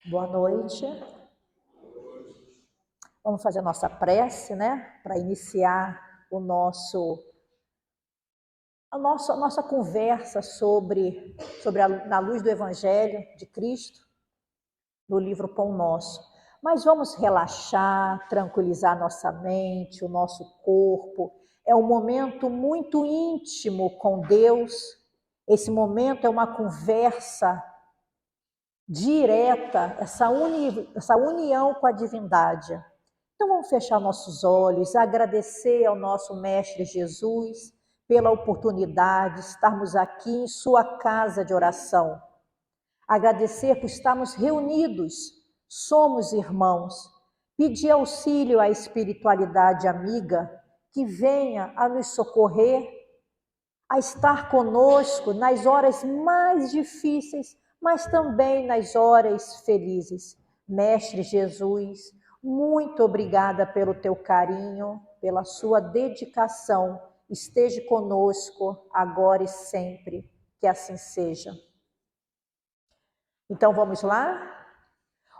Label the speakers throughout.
Speaker 1: Boa noite. Vamos fazer a nossa prece, né? Para iniciar a nossa conversa na luz do Evangelho de Cristo, no livro Pão Nosso. Mas vamos relaxar, tranquilizar nossa mente, o nosso corpo. É um momento muito íntimo com Deus. Esse momento é uma conversa direta, essa união com a divindade. Então vamos fechar nossos olhos, agradecer ao nosso Mestre Jesus pela oportunidade de estarmos aqui em sua casa de oração. Agradecer por estarmos reunidos, somos irmãos. Pedir auxílio à espiritualidade amiga que venha a nos socorrer, a estar conosco nas horas mais difíceis, mas também nas horas felizes. Mestre Jesus, muito obrigada pelo teu carinho, pela sua dedicação. Esteja conosco agora e sempre, que assim seja. Então vamos lá?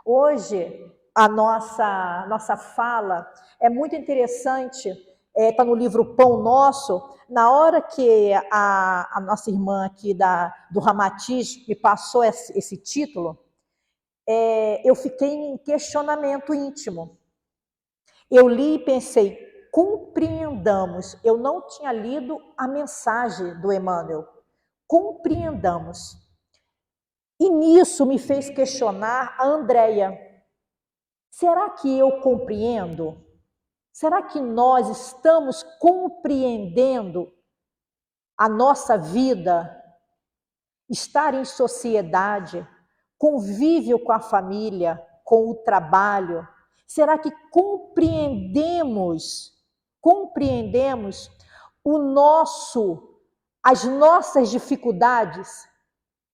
Speaker 1: Hoje a nossa fala é muito interessante, está no livro Pão Nosso. Na hora que a nossa irmã aqui do Ramatiz me passou esse título, eu fiquei em questionamento íntimo. Eu li e pensei, compreendamos. Eu não tinha lido a mensagem do Emmanuel. Compreendamos. E nisso me fez questionar a Andréia. Será que eu compreendo? Será que nós estamos compreendendo a nossa vida, estar em sociedade, convívio com a família, com o trabalho? Será que compreendemos as nossas dificuldades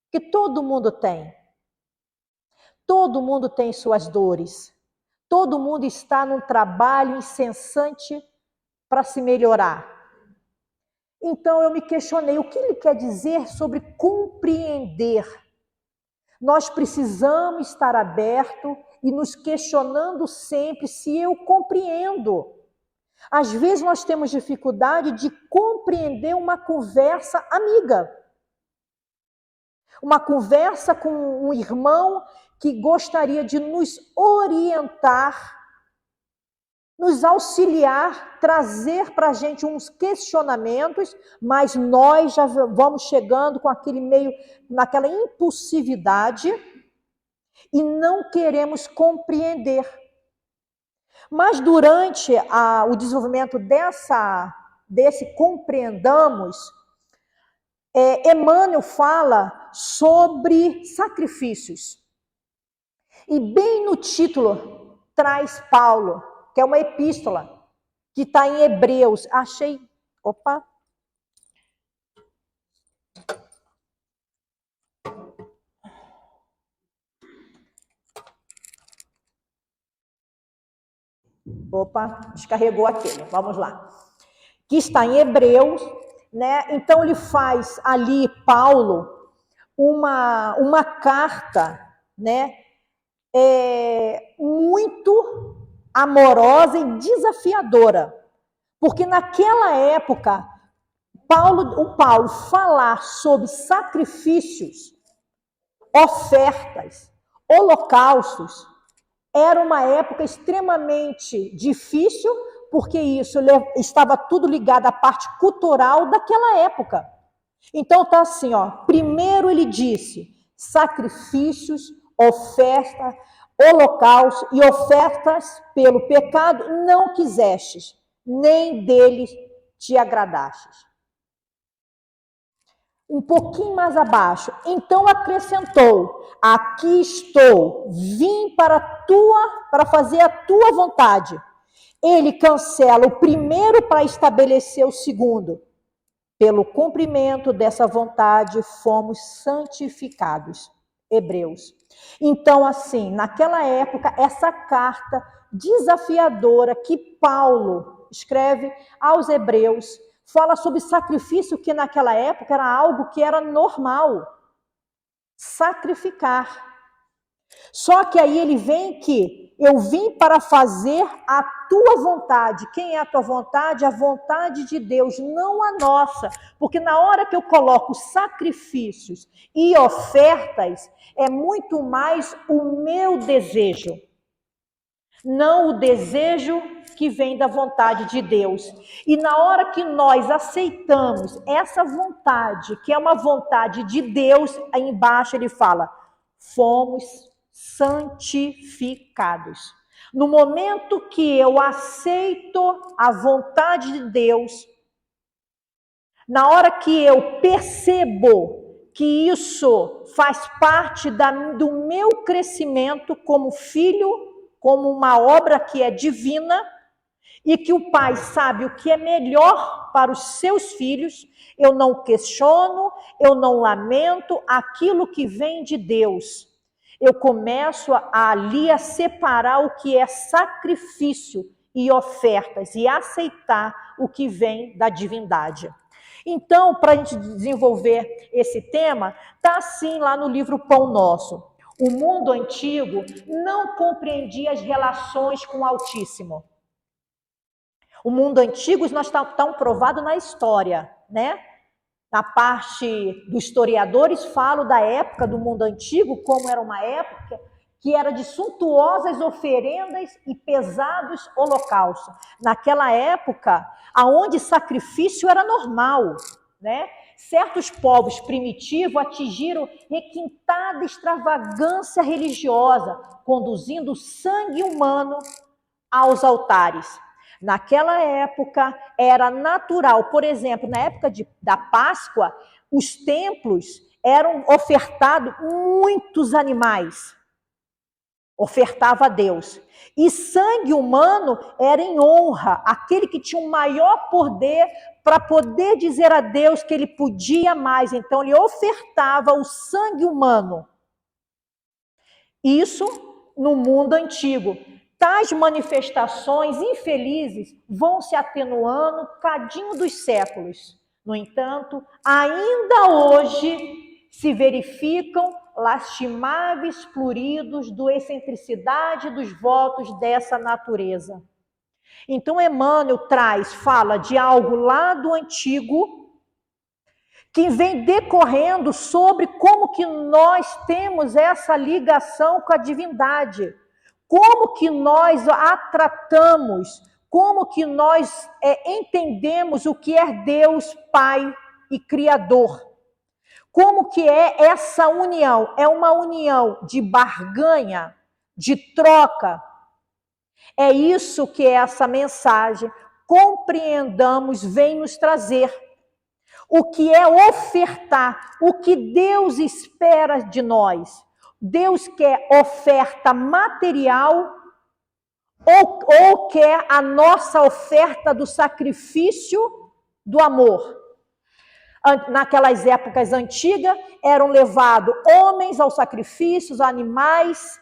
Speaker 1: que todo mundo tem? Todo mundo tem suas dores. Todo mundo está num trabalho incessante para se melhorar. Então eu me questionei, o que ele quer dizer sobre compreender? Nós precisamos estar aberto e nos questionando sempre se eu compreendo. Às vezes nós temos dificuldade de compreender uma conversa amiga. Uma conversa com um irmão que gostaria de nos orientar, nos auxiliar, trazer para a gente uns questionamentos, mas nós já vamos chegando com naquela impulsividade e não queremos compreender. Mas durante o desenvolvimento desse compreendamos, Emmanuel fala sobre sacrifícios. E bem no título traz Paulo, que é uma epístola, que está em Hebreus. Achei. Opa! Opa, descarregou aquele. Vamos lá. Que está em Hebreus, né? Então ele faz ali, Paulo, uma carta, né? Muito amorosa e desafiadora. Porque naquela época, o Paulo falar sobre sacrifícios, ofertas, holocaustos, era uma época extremamente difícil, porque isso estava tudo ligado à parte cultural daquela época. Então tá assim, ó, primeiro ele disse, sacrifícios, oferta, holocaustos e ofertas pelo pecado não quisestes, nem deles te agradastes. Um pouquinho mais abaixo, então acrescentou, aqui estou, vim para fazer a tua vontade. Ele cancela o primeiro para estabelecer o segundo. Pelo cumprimento dessa vontade, fomos santificados. Hebreus. Então, assim, naquela época, essa carta desafiadora que Paulo escreve aos Hebreus, fala sobre sacrifício, que naquela época era algo que era normal. Sacrificar. Só que aí ele vem que eu vim para fazer a tua vontade. Quem é a tua vontade? A vontade de Deus, não a nossa. Porque na hora que eu coloco sacrifícios e ofertas, é muito mais o meu desejo, não o desejo que vem da vontade de Deus. E na hora que nós aceitamos essa vontade, que é uma vontade de Deus, aí embaixo ele fala, fomos santificados. No momento que eu aceito a vontade de Deus, na hora que eu percebo que isso faz parte do meu crescimento como filho, como uma obra que é divina, e que o pai sabe o que é melhor para os seus filhos, eu não questiono, eu não lamento aquilo que vem de Deus. Eu começo ali a separar o que é sacrifício e ofertas e aceitar o que vem da divindade. Então, para a gente desenvolver esse tema, está assim lá no livro Pão Nosso. O mundo antigo não compreendia as relações com o Altíssimo. O mundo antigo, nós estamos provado na história, né? Na parte dos historiadores, falo da época do mundo antigo, como era uma época que era de suntuosas oferendas e pesados holocaustos. Naquela época, aonde sacrifício era normal, né? Certos povos primitivos atingiram requintada extravagância religiosa, conduzindo sangue humano aos altares. Naquela época era natural, por exemplo, na época da Páscoa, os templos eram ofertados muitos animais, ofertava a Deus. E sangue humano era em honra, aquele que tinha o maior poder para poder dizer a Deus que ele podia mais. Então ele ofertava o sangue humano. Isso no mundo antigo. Tais manifestações infelizes vão se atenuando cadinho dos séculos. No entanto, ainda hoje se verificam lastimáveis floridos da excentricidade dos votos dessa natureza. Então, Emmanuel fala de algo lá do antigo, que vem decorrendo sobre como que nós temos essa ligação com a divindade, como que nós a tratamos, como que nós entendemos o que é Deus Pai e Criador. Como que é essa união? É uma união de barganha, de troca. É isso que essa mensagem, compreendamos, vem nos trazer. O que é ofertar, o que Deus espera de nós. Deus quer oferta material ou quer a nossa oferta do sacrifício do amor. Naquelas épocas antigas, eram levados homens aos sacrifícios, animais,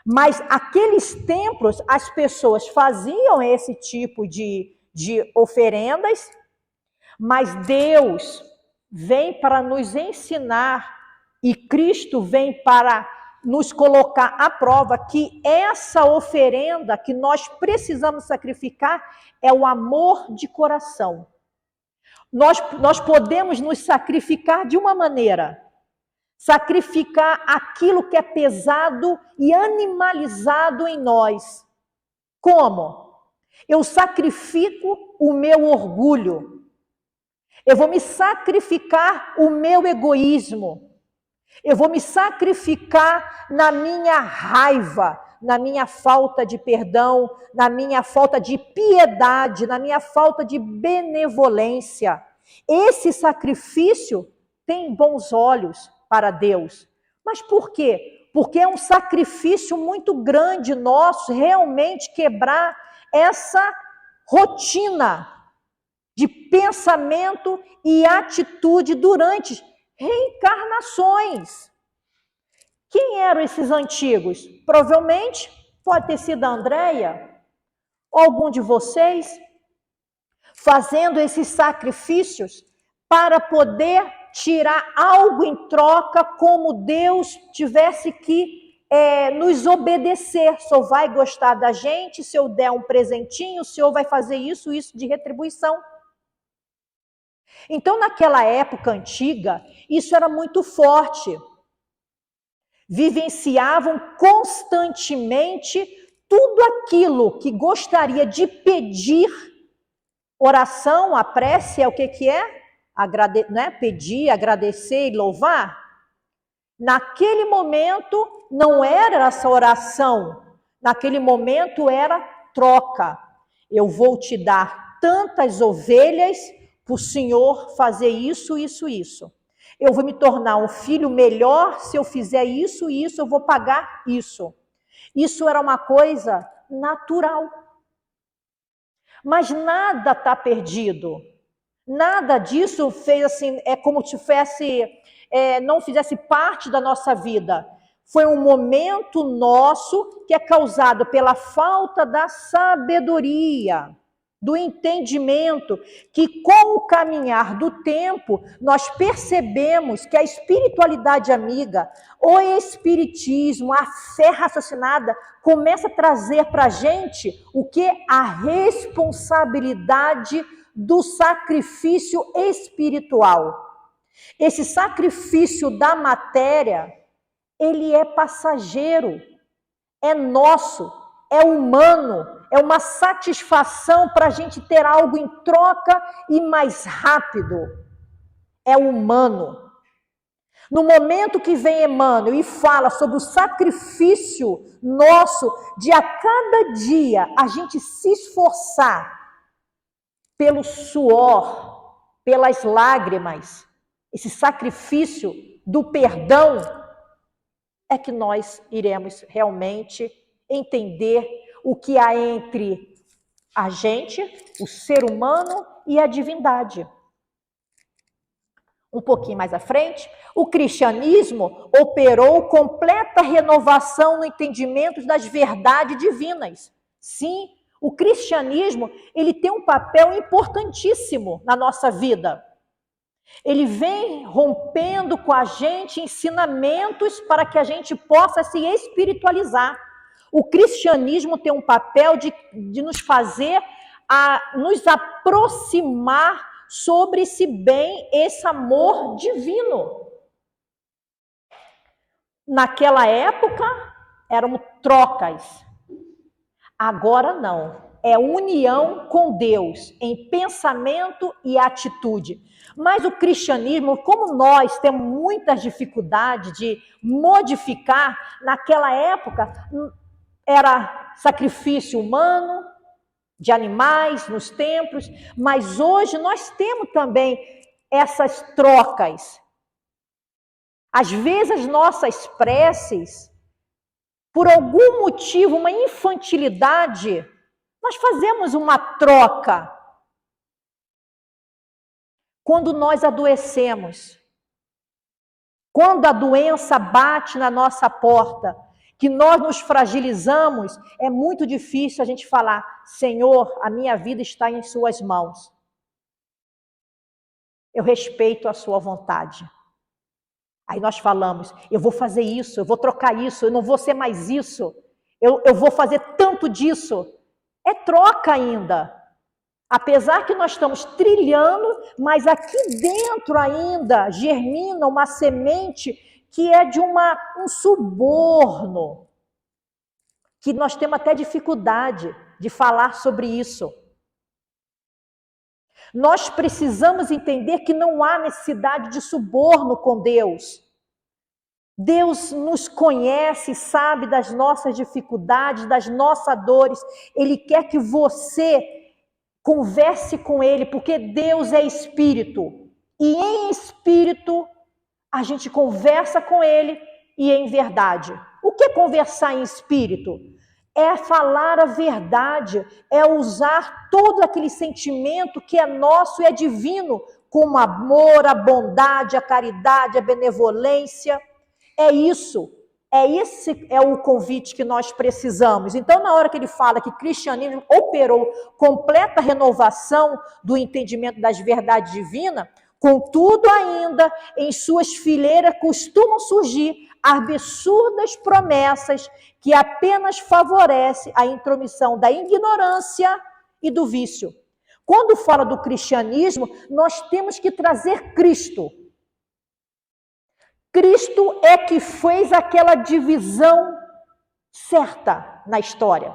Speaker 1: mas aqueles templos, as pessoas faziam esse tipo de oferendas, mas Deus vem para nos ensinar e Cristo vem para nos colocar à prova que essa oferenda que nós precisamos sacrificar é o amor de coração. Nós podemos nos sacrificar de uma maneira, sacrificar aquilo que é pesado e animalizado em nós. Como? Eu sacrifico o meu orgulho. Eu vou me sacrificar o meu egoísmo. Eu vou me sacrificar na minha raiva, na minha falta de perdão, na minha falta de piedade, na minha falta de benevolência. Esse sacrifício tem bons olhos para Deus. Mas por quê? Porque é um sacrifício muito grande nosso realmente quebrar essa rotina de pensamento e atitude durante reencarnações. Quem eram esses antigos? Provavelmente pode ter sido a Andréia, ou algum de vocês, fazendo esses sacrifícios para poder tirar algo em troca, como Deus tivesse que nos obedecer. O Senhor vai gostar da gente, se eu der um presentinho, o Senhor vai fazer isso de retribuição. Então, naquela época antiga, isso era muito forte. Vivenciavam constantemente tudo aquilo que gostaria de pedir. Oração, a prece é o que é? Né? Pedir, agradecer e louvar. Naquele momento não era essa oração, naquele momento era troca. Eu vou te dar tantas ovelhas para o Senhor fazer isso, isso, isso. Eu vou me tornar um filho melhor se eu fizer isso, eu vou pagar isso. Isso era uma coisa natural. Mas nada está perdido. Nada disso fez assim, é como se não fizesse parte da nossa vida. Foi um momento nosso que é causado pela falta da sabedoria, do entendimento, que com o caminhar do tempo, nós percebemos que a espiritualidade amiga, o espiritismo, a fé raciocinada, começa a trazer para a gente o que? A responsabilidade do sacrifício espiritual. Esse sacrifício da matéria, ele é passageiro, é nosso, é humano, é uma satisfação para a gente ter algo em troca e mais rápido. É humano. No momento que vem Emmanuel e fala sobre o sacrifício nosso de a cada dia a gente se esforçar pelo suor, pelas lágrimas, esse sacrifício do perdão, é que nós iremos realmente entender o que há entre a gente, o ser humano e a divindade. Um pouquinho mais à frente, o cristianismo operou completa renovação no entendimento das verdades divinas. Sim, o cristianismo, ele tem um papel importantíssimo na nossa vida. Ele vem rompendo com a gente ensinamentos para que a gente possa se espiritualizar. O cristianismo tem um papel de nos fazer nos aproximar sobre esse bem, esse amor divino. Naquela época, eram trocas. Agora não. É união com Deus em pensamento e atitude. Mas o cristianismo, como nós temos muitas dificuldades de modificar, naquela época era sacrifício humano, de animais nos templos, mas hoje nós temos também essas trocas. Às vezes as nossas preces, por algum motivo, uma infantilidade, nós fazemos uma troca. Quando nós adoecemos, quando a doença bate na nossa porta, que nós nos fragilizamos, é muito difícil a gente falar: Senhor, a minha vida está em suas mãos. Eu respeito a sua vontade. Aí nós falamos: eu vou fazer isso, eu vou trocar isso, eu não vou ser mais isso, eu vou fazer tanto disso. É troca ainda. Apesar que nós estamos trilhando, mas aqui dentro ainda germina uma semente que é de um suborno, que nós temos até dificuldade de falar sobre isso. Nós precisamos entender que não há necessidade de suborno com Deus. Deus nos conhece, sabe das nossas dificuldades, das nossas dores. Ele quer que você converse com Ele, porque Deus é Espírito. E em Espírito, a gente conversa com Ele e em verdade. O que é conversar em Espírito? É falar a verdade, é usar todo aquele sentimento que é nosso e é divino, como o amor, a bondade, a caridade, a benevolência. É isso, esse é o convite que nós precisamos. Então, na hora que ele fala que o cristianismo operou completa renovação do entendimento das verdades divinas, contudo ainda, em suas fileiras costumam surgir absurdas promessas que apenas favorecem a intromissão da ignorância e do vício. Quando fala do cristianismo, nós temos que trazer Cristo. Cristo é que fez aquela divisão certa na história.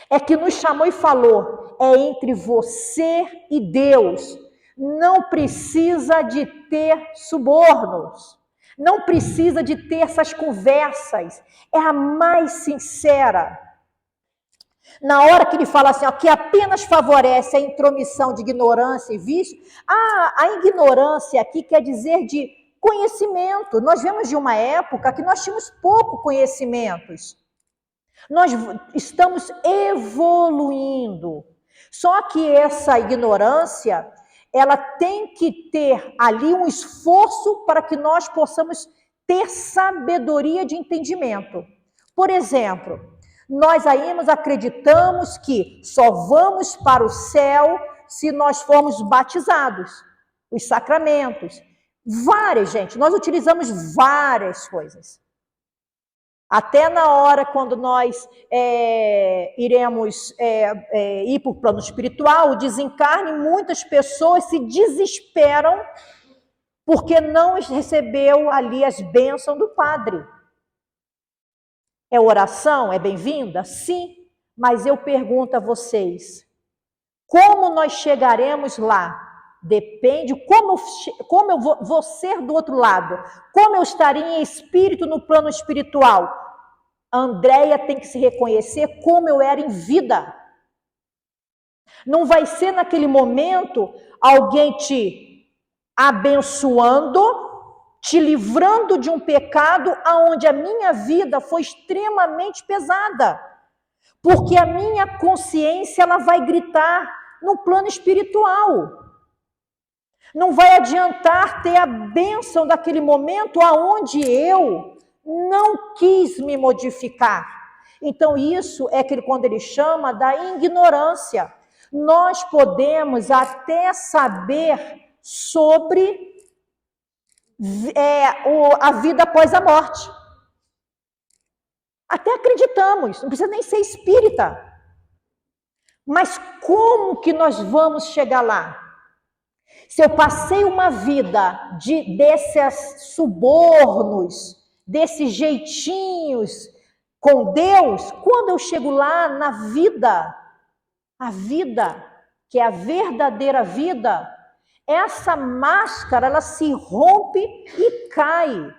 Speaker 1: É que nos chamou e falou, é entre você e Deus. Não precisa de ter subornos. Não precisa de ter essas conversas. É a mais sincera. Na hora que ele fala assim, ó, que apenas favorece a intromissão de ignorância e vício, a ignorância aqui quer dizer de conhecimento. Nós vemos de uma época que nós tínhamos pouco conhecimentos. Nós estamos evoluindo. Só que essa ignorância, ela tem que ter ali um esforço para que nós possamos ter sabedoria de entendimento. Por exemplo, nós ainda acreditamos que só vamos para o céu se nós formos batizados, os sacramentos. Gente, nós utilizamos várias coisas. Até na hora quando nós iremos ir para o plano espiritual, o desencarne, muitas pessoas se desesperam porque não recebeu ali as bênçãos do padre. É oração? É bem-vinda? Sim, mas eu pergunto a vocês, como nós chegaremos lá? Depende como eu vou ser do outro lado, como eu estaria em espírito no plano espiritual. A Andréia tem que se reconhecer como eu era em vida. Não vai ser naquele momento alguém te abençoando, te livrando de um pecado aonde a minha vida foi extremamente pesada. Porque a minha consciência ela vai gritar no plano espiritual. Não vai adiantar ter a bênção daquele momento aonde eu não quis me modificar. Então isso é quando ele chama da ignorância. Nós podemos até saber sobre a vida após a morte. Até acreditamos, não precisa nem ser espírita. Mas como que nós vamos chegar lá? Se eu passei uma vida desses subornos, desses jeitinhos com Deus, quando eu chego lá na vida, a vida, que é a verdadeira vida, essa máscara, ela se rompe e cai.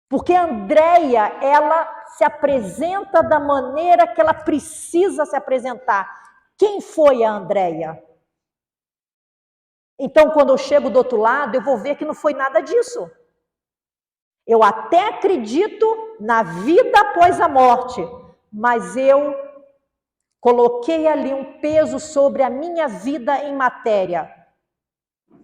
Speaker 1: Porque a Andréia, ela se apresenta da maneira que ela precisa se apresentar. Quem foi a Andréia? Então, quando eu chego do outro lado, eu vou ver que não foi nada disso. Eu até acredito na vida após a morte, mas eu coloquei ali um peso sobre a minha vida em matéria.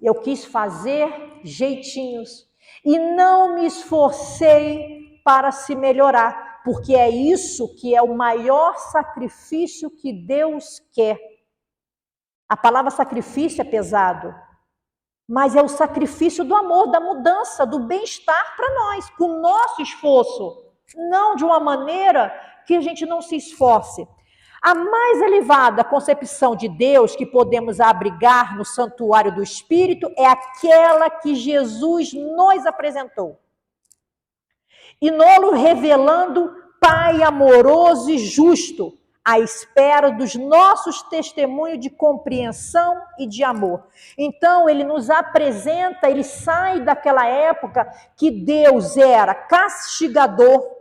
Speaker 1: Eu quis fazer jeitinhos e não me esforcei para se melhorar, porque é isso que é o maior sacrifício que Deus quer. A palavra sacrifício é pesado, mas é o sacrifício do amor, da mudança, do bem-estar para nós, com o nosso esforço, não de uma maneira que a gente não se esforce. A mais elevada concepção de Deus que podemos abrigar no santuário do Espírito é aquela que Jesus nos apresentou. E nolo revelando Pai amoroso e justo, à espera dos nossos testemunhos de compreensão e de amor. Então, ele nos apresenta, ele sai daquela época que Deus era castigador,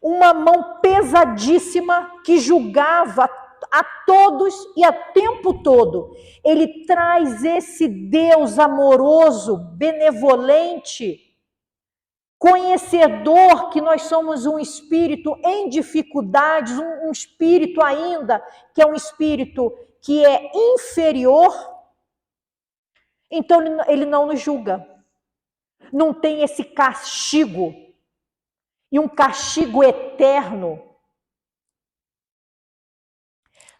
Speaker 1: uma mão pesadíssima que julgava a todos e a tempo todo. Ele traz esse Deus amoroso, benevolente, conhecedor que nós somos um espírito em dificuldades, um espírito ainda que é um espírito que é inferior. Então ele não nos julga. Não tem esse castigo. E um castigo eterno.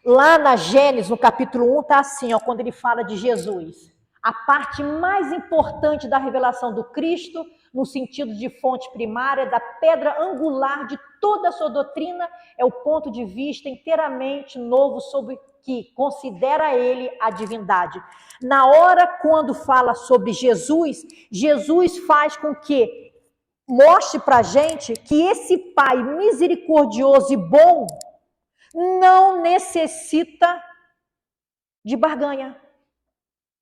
Speaker 1: Lá na Gênesis, no capítulo 1, está assim, quando ele fala de Jesus. A parte mais importante da revelação do Cristo no sentido de fonte primária, da pedra angular de toda a sua doutrina, é o ponto de vista inteiramente novo sobre que considera ele a divindade. Na hora quando fala sobre Jesus, Jesus faz com que mostre para a gente que esse Pai misericordioso e bom não necessita de barganha,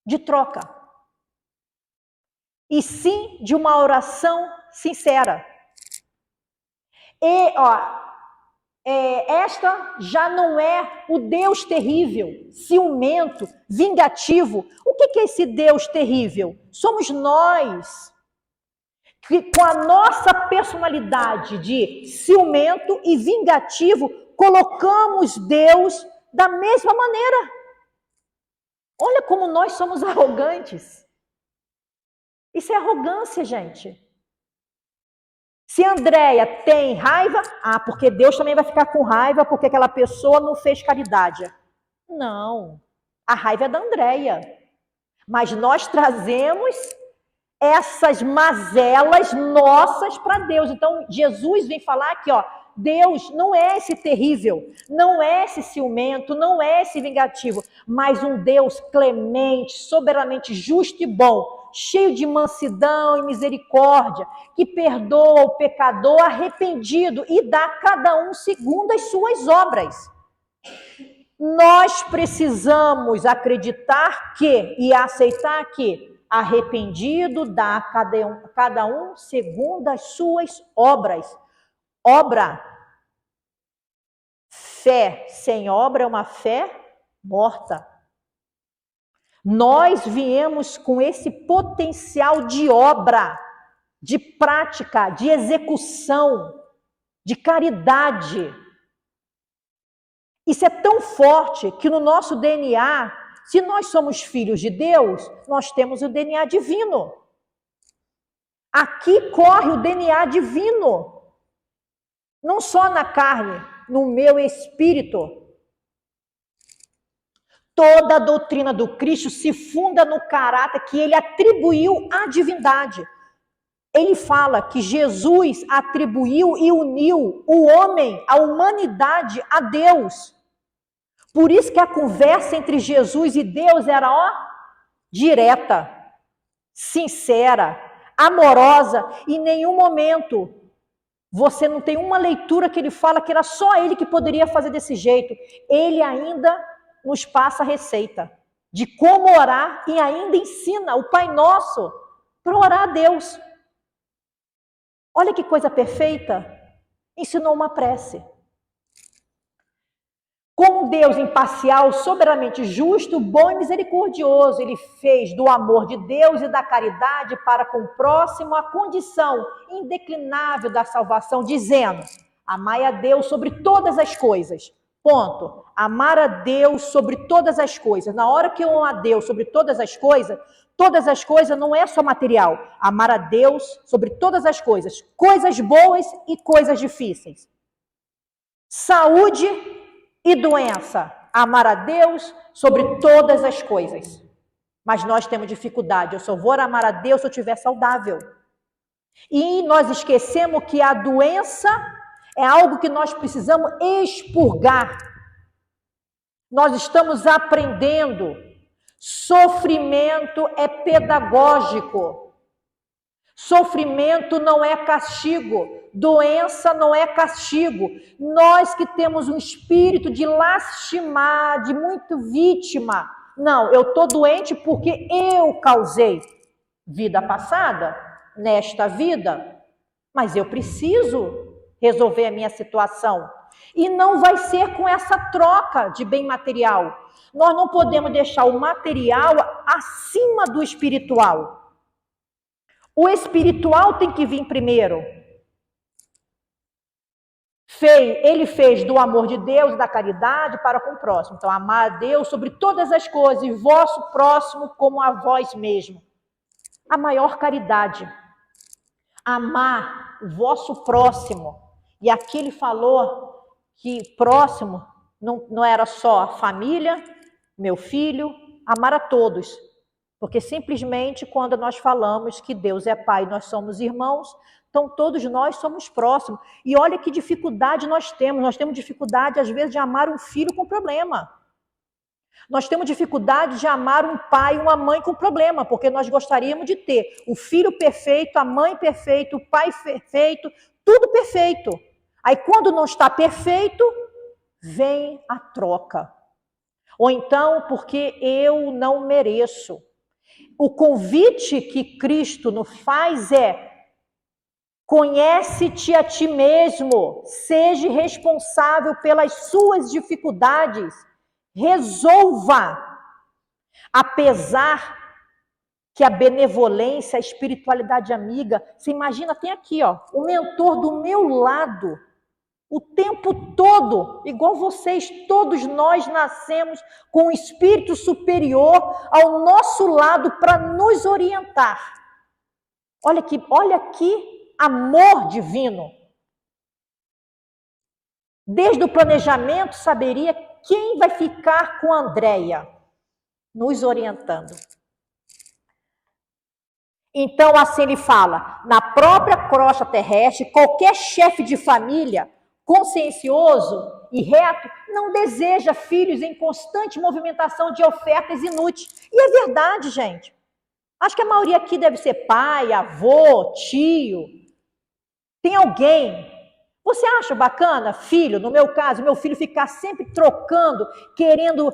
Speaker 1: de troca, e sim de uma oração sincera. E, esta já não é o Deus terrível, ciumento, vingativo. O que é esse Deus terrível? Somos nós, que com a nossa personalidade de ciumento e vingativo, colocamos Deus da mesma maneira. Olha como nós somos arrogantes. Isso é arrogância, gente. Se Andréia tem raiva, porque Deus também vai ficar com raiva porque aquela pessoa não fez caridade. Não, a raiva é da Andréia. Mas nós trazemos essas mazelas nossas para Deus. Então, Jesus vem falar aqui, Deus não é esse terrível, não é esse ciumento, não é esse vingativo, mas um Deus clemente, soberanamente justo e bom, cheio de mansidão e misericórdia, que perdoa o pecador arrependido e dá a cada um segundo as suas obras. Nós precisamos acreditar que e aceitar que arrependido dá a cada um segundo as suas obras. Obra, fé sem obra é uma fé morta. Nós viemos com esse potencial de obra, de prática, de execução, de caridade. Isso é tão forte que no nosso DNA, se nós somos filhos de Deus, nós temos o DNA divino. Aqui corre o DNA divino. Não só na carne, no meu espírito. Toda a doutrina do Cristo se funda no caráter que ele atribuiu à divindade. Ele fala que Jesus atribuiu e uniu o homem, a humanidade, a Deus. Por isso que a conversa entre Jesus e Deus era, direta, sincera, amorosa, e em nenhum momento você não tem uma leitura que ele fala que era só ele que poderia fazer desse jeito. Ele ainda nos passa a receita de como orar e ainda ensina o Pai Nosso para orar a Deus. Olha que coisa perfeita. Ensinou uma prece. Com Deus imparcial, soberanamente justo, bom e misericordioso, ele fez do amor de Deus e da caridade para com o próximo a condição indeclinável da salvação, dizendo: amai a Deus sobre todas as coisas. Ponto. Amar a Deus sobre todas as coisas. Na hora que eu amo a Deus sobre todas as coisas não é só material. Amar a Deus sobre todas as coisas boas e coisas difíceis. Saúde e doença, amar a Deus sobre todas as coisas. Mas nós temos dificuldade. Eu só vou amar a Deus se eu estiver saudável. E nós esquecemos que a doença é algo que nós precisamos expurgar. Nós estamos aprendendo. Sofrimento é pedagógico. Sofrimento não é castigo, doença não é castigo. Nós que temos um espírito de lastimar, de muito vítima. Não, eu estou doente porque eu causei. Vida passada, nesta vida, mas eu preciso resolver a minha situação. E não vai ser com essa troca de bem material. Nós não podemos deixar o material acima do espiritual. O espiritual tem que vir primeiro. Ele fez do amor de Deus e da caridade para com o próximo. Então, amar a Deus sobre todas as coisas e vosso próximo como a vós mesmo. A maior caridade. Amar o vosso próximo. E aqui ele falou que próximo não era só a família, meu filho, amar a todos. Porque simplesmente quando nós falamos que Deus é Pai e nós somos irmãos, então todos nós somos próximos. E olha que dificuldade nós temos. Nós temos dificuldade, às vezes, de amar um filho com problema. Nós temos dificuldade de amar um pai e uma mãe com problema, porque nós gostaríamos de ter o filho perfeito, a mãe perfeita, o pai perfeito, tudo perfeito. Aí quando não está perfeito, vem a troca. Ou então, porque eu não mereço. O convite que Cristo nos faz é: conhece-te a ti mesmo, seja responsável pelas suas dificuldades, resolva, apesar que a benevolência, a espiritualidade amiga, você imagina, tem aqui, ó, o mentor do meu lado, o tempo todo, igual vocês, todos nós nascemos com um espírito superior ao nosso lado para nos orientar. Olha que amor divino. Desde o planejamento, saberia quem vai ficar com a Andréia, nos orientando. Então, assim ele fala, na própria crosta terrestre, qualquer chefe de família consciencioso e reto não deseja filhos em constante movimentação de ofertas inúteis. E é verdade, gente. Acho que a maioria aqui deve ser pai, avô, tio. Tem alguém. Você acha bacana, filho, no meu caso, meu filho ficar sempre trocando, querendo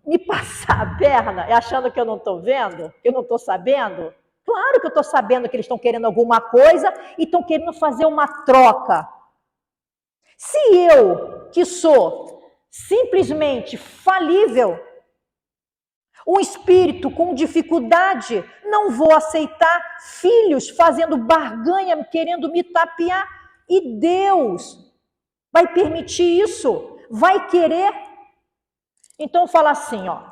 Speaker 1: me passar a perna, achando que eu não estou vendo, que eu não estou sabendo? Claro que eu estou sabendo que eles estão querendo alguma coisa e estão querendo fazer uma troca. Se eu, que sou simplesmente falível, um espírito com dificuldade, não vou aceitar filhos fazendo barganha, querendo me tapear. E Deus vai permitir isso? Vai querer? Então fala assim, ó,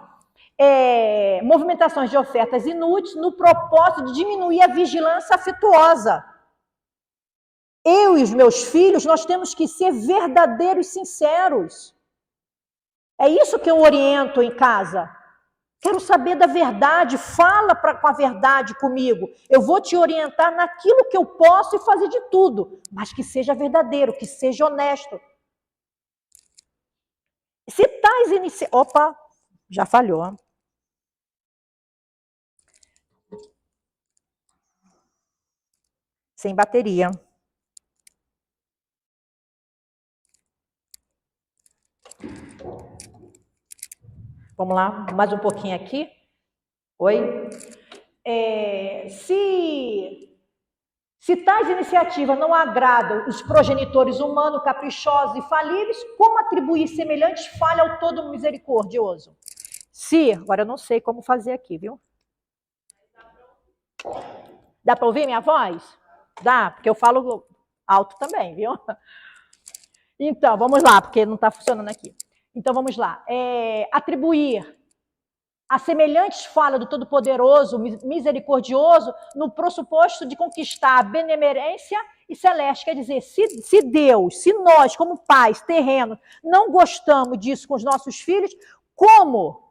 Speaker 1: movimentações de ofertas inúteis no propósito de diminuir a vigilância afetuosa. Eu e os meus filhos, nós temos que ser verdadeiros e sinceros. É isso que eu oriento em casa. Quero saber da verdade, fala com a verdade comigo. Eu vou te orientar naquilo que eu posso e fazer de tudo, mas que seja verdadeiro, que seja honesto. Se tais iniciativas... Opa, já falhou. Sem bateria. Vamos lá, mais um pouquinho aqui. Oi? Se tais iniciativas não agradam os progenitores humanos, caprichosos e falíveis, como atribuir semelhante falha ao todo misericordioso? Agora eu não sei como fazer aqui, viu? Dá para ouvir minha voz? Dá, porque eu falo alto também, viu? Então, vamos lá, porque não está funcionando aqui. Então, vamos lá. Atribuir a semelhantes falhas do Todo-Poderoso, misericordioso, no pressuposto de conquistar a benemerência e celeste. Quer dizer, se Deus, se nós, como pais terrenos, não gostamos disso com os nossos filhos, como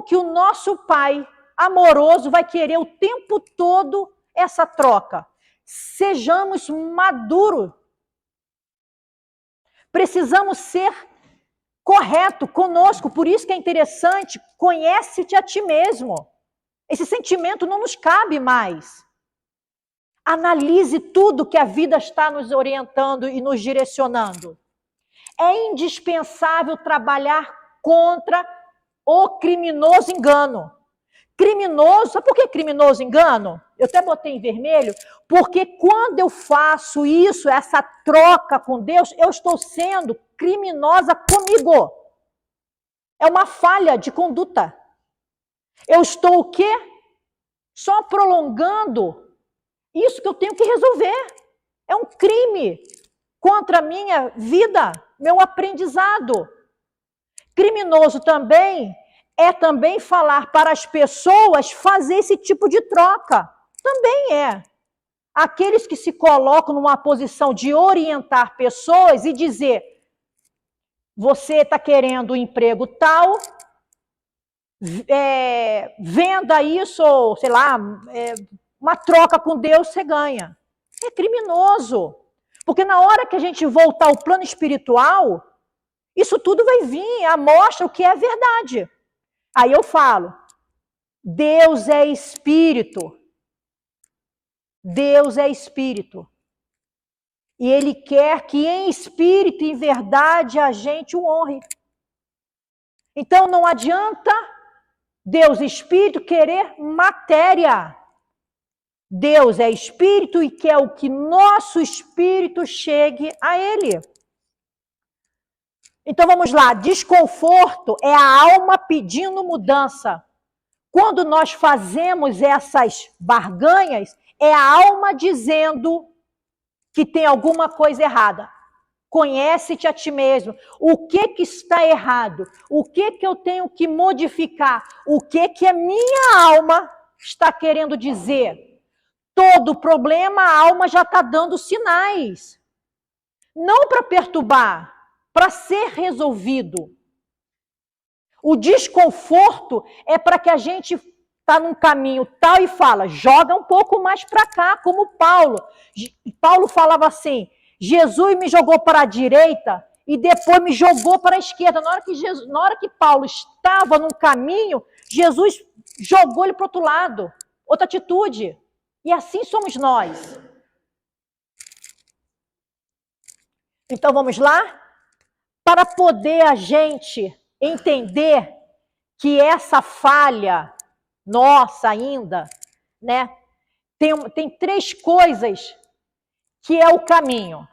Speaker 1: que o nosso pai amoroso vai querer o tempo todo essa troca? Sejamos maduros. Precisamos ser correto conosco, por isso que é interessante, conhece-te a ti mesmo. Esse sentimento não nos cabe mais. Analise tudo que a vida está nos orientando e nos direcionando. É indispensável trabalhar contra o criminoso engano. Criminoso, sabe por que criminoso engano? Eu até botei em vermelho, porque quando eu faço isso, essa troca com Deus, eu estou sendo criminosa comigo. É uma falha de conduta. Eu estou o quê? Só prolongando isso que eu tenho que resolver. É um crime contra a minha vida, meu aprendizado. Criminoso também é também falar para as pessoas fazer esse tipo de troca. Também é. Aqueles que se colocam numa posição de orientar pessoas e dizer: você está querendo um emprego tal, venda isso, ou sei lá, uma troca com Deus, você ganha. É criminoso. Porque na hora que a gente voltar ao plano espiritual, isso tudo vai vir, mostra o que é verdade. Aí eu falo, Deus é espírito. Deus é espírito. E Ele quer que em espírito e em verdade a gente o honre. Então não adianta Deus espírito querer matéria. Deus é espírito e quer o que nosso espírito chegue a Ele. Então vamos lá, desconforto é a alma pedindo mudança. Quando nós fazemos essas barganhas, é a alma dizendo que tem alguma coisa errada. Conhece-te a ti mesmo. O que está errado? O que eu tenho que modificar? O que a minha alma está querendo dizer? Todo problema, a alma já está dando sinais. Não para perturbar, para ser resolvido. O desconforto é para que a gente está num caminho tal e fala, joga um pouco mais para cá, como Paulo. Paulo falava assim, Jesus me jogou para a direita e depois me jogou para a esquerda. Na hora que Paulo estava num caminho, Jesus jogou ele para o outro lado. Outra atitude. E assim somos nós. Então vamos lá? Para poder a gente entender que essa falha nossa ainda, né? Tem três coisas que é o caminho,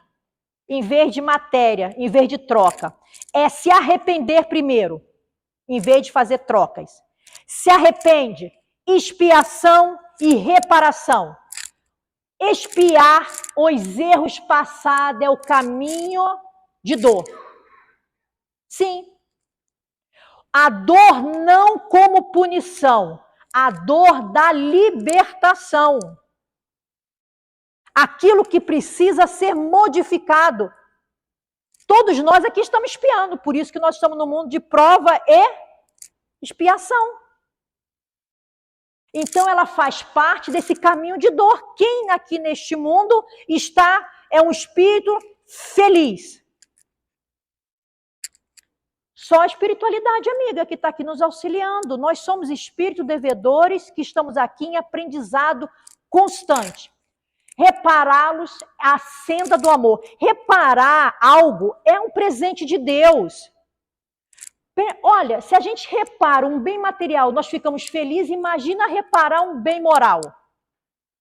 Speaker 1: em vez de matéria, em vez de troca. É se arrepender primeiro, em vez de fazer trocas. Se arrepende, expiação e reparação. Expiar os erros passados é o caminho de dor. Sim. A dor não como punição, a dor da libertação. Aquilo que precisa ser modificado. Todos nós aqui estamos expiando, por isso que nós estamos no mundo de prova e expiação. Então ela faz parte desse caminho de dor. Quem aqui neste mundo é um espírito feliz? Só a espiritualidade, amiga, que está aqui nos auxiliando. Nós somos espíritos devedores que estamos aqui em aprendizado constante. Repará-los é a senda do amor. Reparar algo é um presente de Deus. Olha, se a gente repara um bem material, nós ficamos felizes, imagina reparar um bem moral.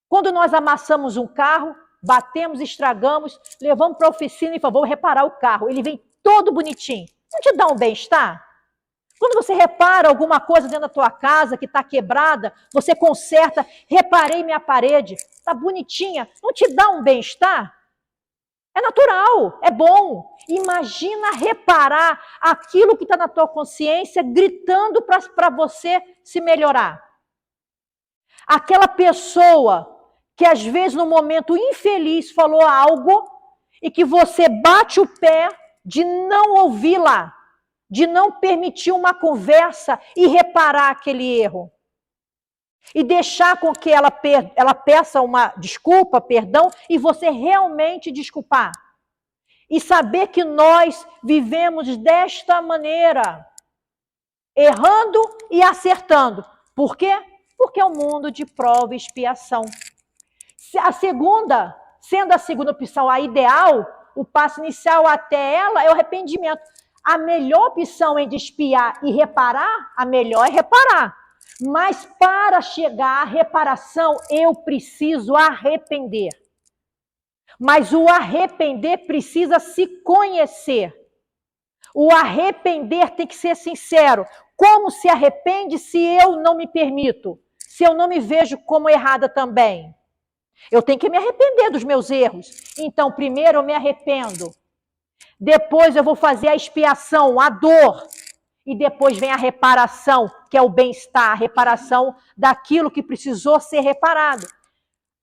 Speaker 1: Quando nós amassamos um carro, batemos, estragamos, levamos para a oficina e falamos, vou reparar o carro. Ele vem todo bonitinho. Não te dá um bem-estar? Quando você repara alguma coisa dentro da tua casa que está quebrada, você conserta, reparei minha parede, está bonitinha, não te dá um bem-estar? É natural, é bom. Imagina reparar aquilo que está na tua consciência gritando para você se melhorar. Aquela pessoa que às vezes no momento infeliz falou algo e que você bate o pé de não ouvi-la, de não permitir uma conversa e reparar aquele erro. E deixar com que ela peça uma desculpa, perdão, e você realmente desculpar. E saber que nós vivemos desta maneira, errando e acertando. Por quê? Porque é um mundo de prova e expiação. Sendo a segunda opção a ideal, o passo inicial até ela é o arrependimento. A melhor opção em expiar e reparar, a melhor é reparar. Mas para chegar à reparação, eu preciso arrepender. Mas o arrepender precisa se conhecer. O arrepender tem que ser sincero. Como se arrepende se eu não me permito? Se eu não me vejo como errada também? Eu tenho que me arrepender dos meus erros. Então, primeiro eu me arrependo. Depois eu vou fazer a expiação, a dor. E depois vem a reparação, que é o bem-estar, a reparação daquilo que precisou ser reparado.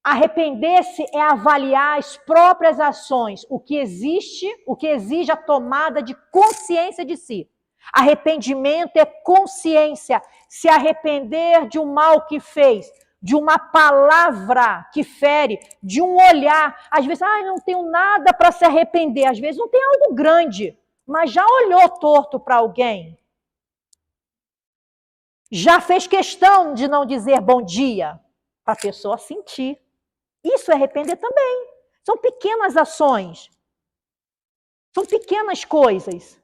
Speaker 1: Arrepender-se é avaliar as próprias ações, o que exige a tomada de consciência de si. Arrependimento é consciência, se arrepender de um mal que fez, de uma palavra que fere, de um olhar. Às vezes, não tenho nada para se arrepender. Às vezes não tem algo grande, mas já olhou torto para alguém? Já fez questão de não dizer bom dia para a pessoa sentir. Isso é arrepender também. São pequenas ações. São pequenas coisas.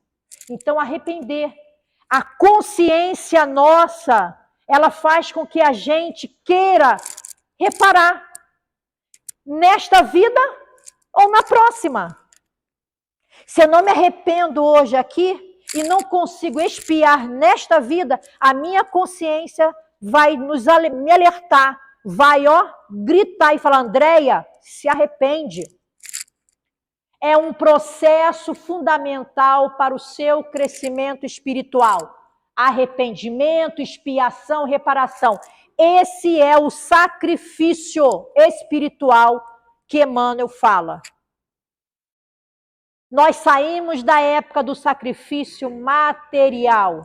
Speaker 1: Então, arrepender. A consciência nossa, ela faz com que a gente queira reparar nesta vida ou na próxima. Se eu não me arrependo hoje aqui e não consigo expiar nesta vida, a minha consciência vai me alertar, vai gritar e falar: Andréia, se arrepende. É um processo fundamental para o seu crescimento espiritual. Arrependimento, expiação, reparação. Esse é o sacrifício espiritual que Emmanuel fala. Nós saímos da época do sacrifício material.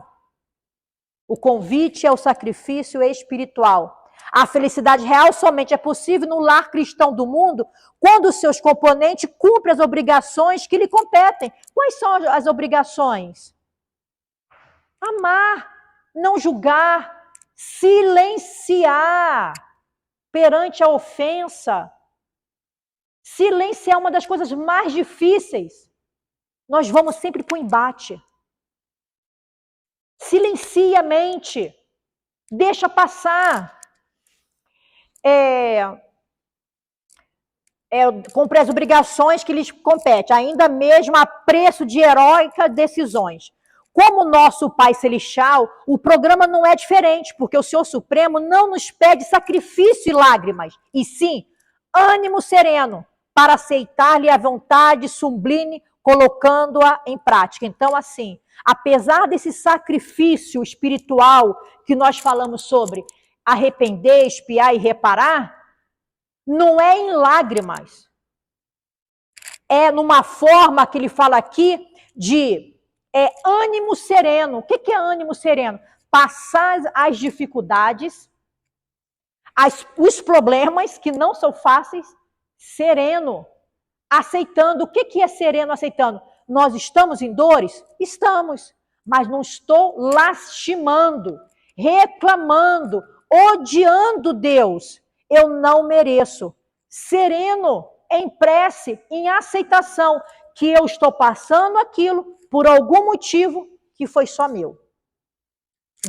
Speaker 1: O convite é o sacrifício espiritual. A felicidade real somente é possível no lar cristão do mundo quando os seus componentes cumprem as obrigações que lhe competem. Quais são as obrigações? Amar, não julgar, silenciar perante a ofensa. Silenciar é uma das coisas mais difíceis. Nós vamos sempre para o embate. Silencia a mente. Deixa passar. Cumprir as obrigações que lhes competem, ainda mesmo a preço de heróicas decisões. Como nosso Pai Celestial, o programa não é diferente, porque o Senhor Supremo não nos pede sacrifício e lágrimas, e sim ânimo sereno para aceitar-lhe a vontade sublime, colocando-a em prática. Então, assim, apesar desse sacrifício espiritual que nós falamos sobre arrepender, expiar e reparar, não é em lágrimas. É numa forma que ele fala aqui de ânimo sereno. O que é ânimo sereno? Passar as dificuldades, os problemas que não são fáceis, sereno. Aceitando. O que é sereno aceitando? Nós estamos em dores? Estamos. Mas não estou lastimando, reclamando, odiando Deus. Eu não mereço. Sereno, em prece, em aceitação, que eu estou passando aquilo por algum motivo que foi só meu.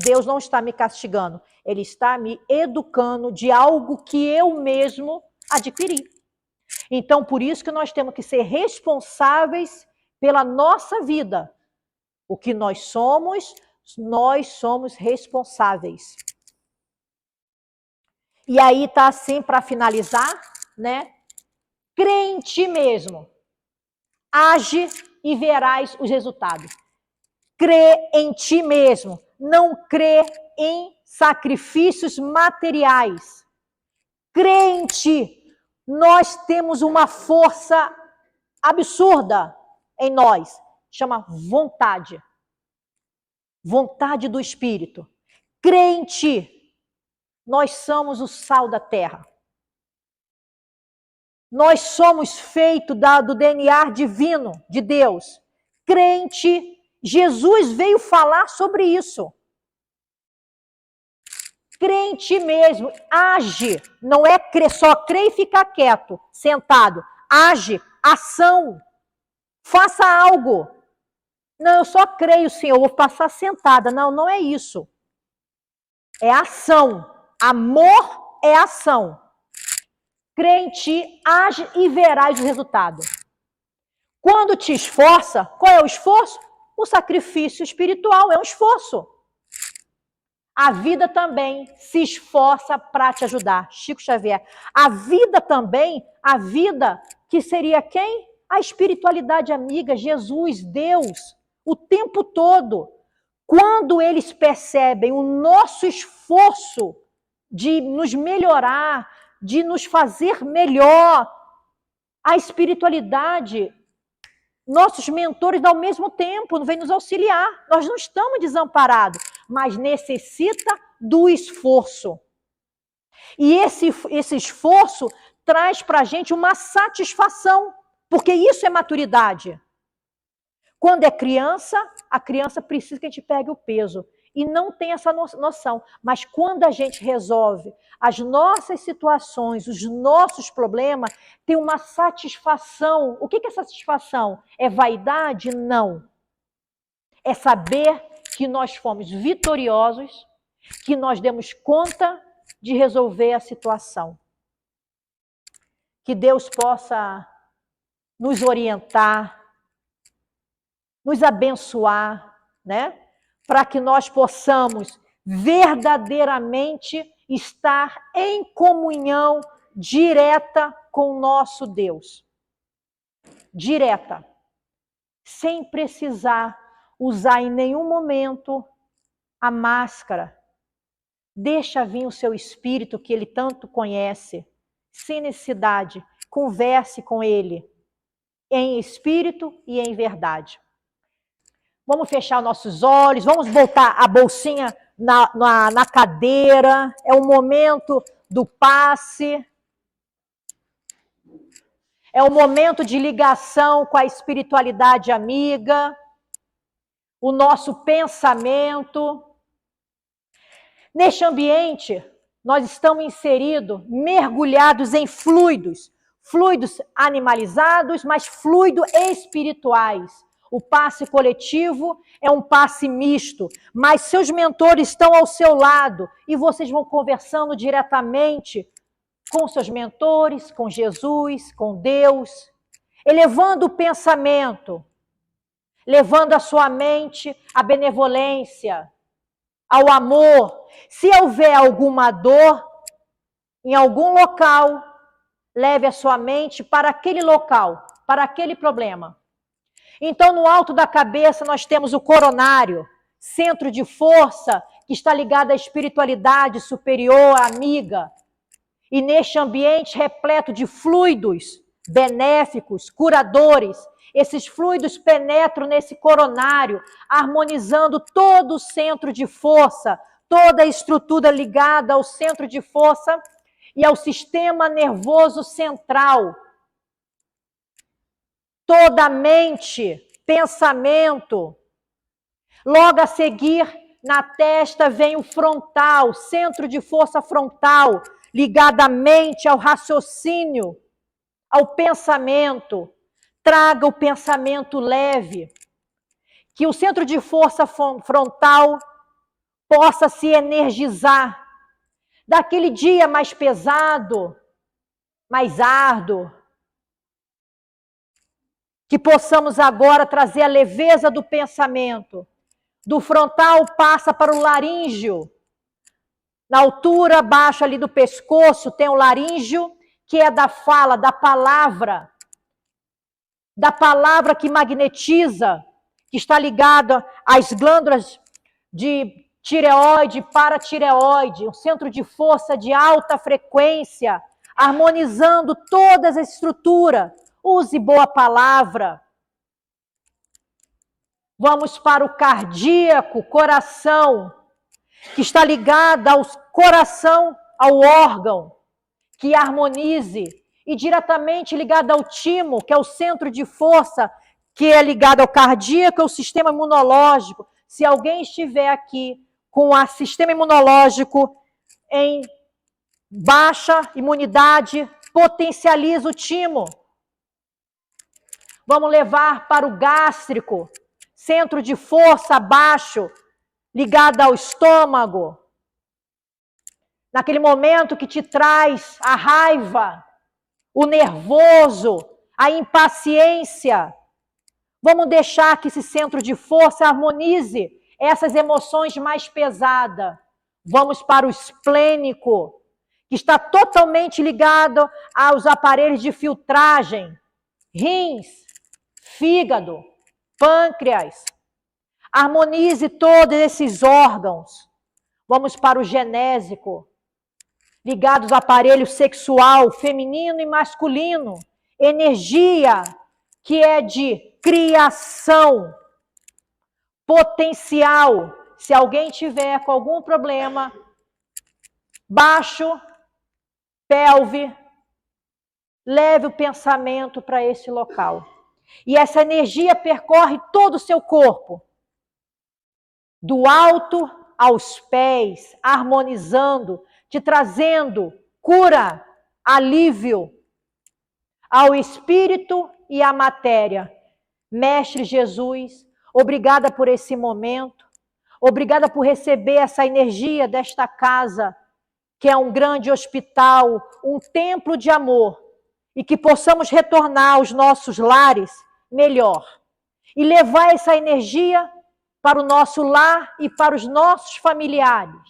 Speaker 1: Deus não está me castigando, Ele está me educando de algo que eu mesmo adquiri. Então, por isso que nós temos que ser responsáveis pela nossa vida. O que nós somos responsáveis. E aí tá assim, para finalizar, né? Crê em ti mesmo. Age e verás os resultados. Crê em ti mesmo. Não crê em sacrifícios materiais. Crê em ti. Nós temos uma força absurda em nós. Chama vontade. Vontade do Espírito. Crê em ti. Nós somos o sal da terra. Nós somos feitos do DNA divino de Deus. Crê em ti. Jesus veio falar sobre isso. Crê em ti mesmo. Age. Não é só crer e ficar quieto, sentado. Age. Ação. Faça algo. Não, eu só creio, Senhor, vou passar sentada. Não, não é isso. É ação. Amor é ação. Crê em ti, age e verás o resultado. Quando te esforça, qual é o esforço? O sacrifício espiritual é um esforço. A vida também se esforça para te ajudar. Chico Xavier. A vida também, a vida que seria quem? A espiritualidade amiga, Jesus, Deus, o tempo todo. Quando eles percebem o nosso esforço de nos melhorar, de nos fazer melhor, a espiritualidade Nossos mentores, ao mesmo tempo, vêm nos auxiliar. Nós não estamos desamparados, mas necessita do esforço. E esse esforço traz para a gente uma satisfação, porque isso é maturidade. Quando é criança, a criança precisa que a gente pegue o peso. E não tem essa noção. Mas quando a gente resolve as nossas situações, os nossos problemas, tem uma satisfação. O que é satisfação? É vaidade? Não. É saber que nós fomos vitoriosos, que nós demos conta de resolver a situação. Que Deus possa nos orientar, nos abençoar, né? Para que nós possamos verdadeiramente estar em comunhão direta com o nosso Deus. Direta. Sem precisar usar em nenhum momento a máscara. Deixa vir o seu espírito que ele tanto conhece. Sem necessidade, converse com ele. Em espírito e em verdade. Vamos fechar nossos olhos, vamos botar a bolsinha na cadeira. É o momento do passe. É o momento de ligação com a espiritualidade amiga. O nosso pensamento. Neste ambiente, nós estamos inseridos, mergulhados em fluidos. Fluidos animalizados, mas fluidos espirituais. O passe coletivo é um passe misto, mas seus mentores estão ao seu lado e vocês vão conversando diretamente com seus mentores, com Jesus, com Deus, elevando o pensamento, levando a sua mente à benevolência, ao amor. Se houver alguma dor em algum local, leve a sua mente para aquele local, para aquele problema. Então, no alto da cabeça, nós temos o coronário, centro de força, que está ligado à espiritualidade superior, amiga. E neste ambiente repleto de fluidos benéficos, curadores, esses fluidos penetram nesse coronário, harmonizando todo o centro de força, toda a estrutura ligada ao centro de força e ao sistema nervoso central. Toda a mente, pensamento. Logo a seguir, na testa vem o frontal, centro de força frontal, ligado à mente, ao raciocínio, ao pensamento. Traga o pensamento leve. Que o centro de força frontal possa se energizar. Daquele dia mais pesado, mais árduo, que possamos agora trazer a leveza do pensamento. Do frontal passa para o laríngeo. Na altura abaixo ali do pescoço tem o laríngeo, que é da fala, da palavra que magnetiza, que está ligada às glândulas de tireoide, paratireoide, um centro de força de alta frequência, harmonizando todas as estruturas. Use boa palavra. Vamos para o cardíaco, coração, que está ligado ao coração, ao órgão, que harmonize, e diretamente ligado ao timo, que é o centro de força, que é ligado ao cardíaco, ao sistema imunológico. Se alguém estiver aqui com o sistema imunológico em baixa imunidade, potencializa o timo. Vamos levar para o gástrico, centro de força abaixo, ligado ao estômago. Naquele momento que te traz a raiva, o nervoso, a impaciência. Vamos deixar que esse centro de força harmonize essas emoções mais pesadas. Vamos para o esplênico, que está totalmente ligado aos aparelhos de filtragem, rins, fígado, pâncreas. Harmonize todos esses órgãos. Vamos para o genésico, ligados ao aparelho sexual feminino e masculino. Energia que é de criação, potencial. Se alguém tiver com algum problema, baixo, pelve, leve o pensamento para esse local. E essa energia percorre todo o seu corpo, do alto aos pés, harmonizando, te trazendo cura, alívio ao espírito e à matéria. Mestre Jesus, obrigada por esse momento, obrigada por receber essa energia desta casa, que é um grande hospital, um templo de amor, e que possamos retornar aos nossos lares melhor e levar essa energia para o nosso lar e para os nossos familiares,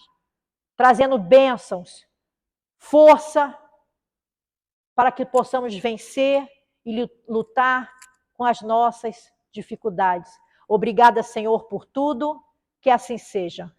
Speaker 1: trazendo bênçãos, força, para que possamos vencer e lutar com as nossas dificuldades. Obrigada, Senhor, por tudo, que assim seja.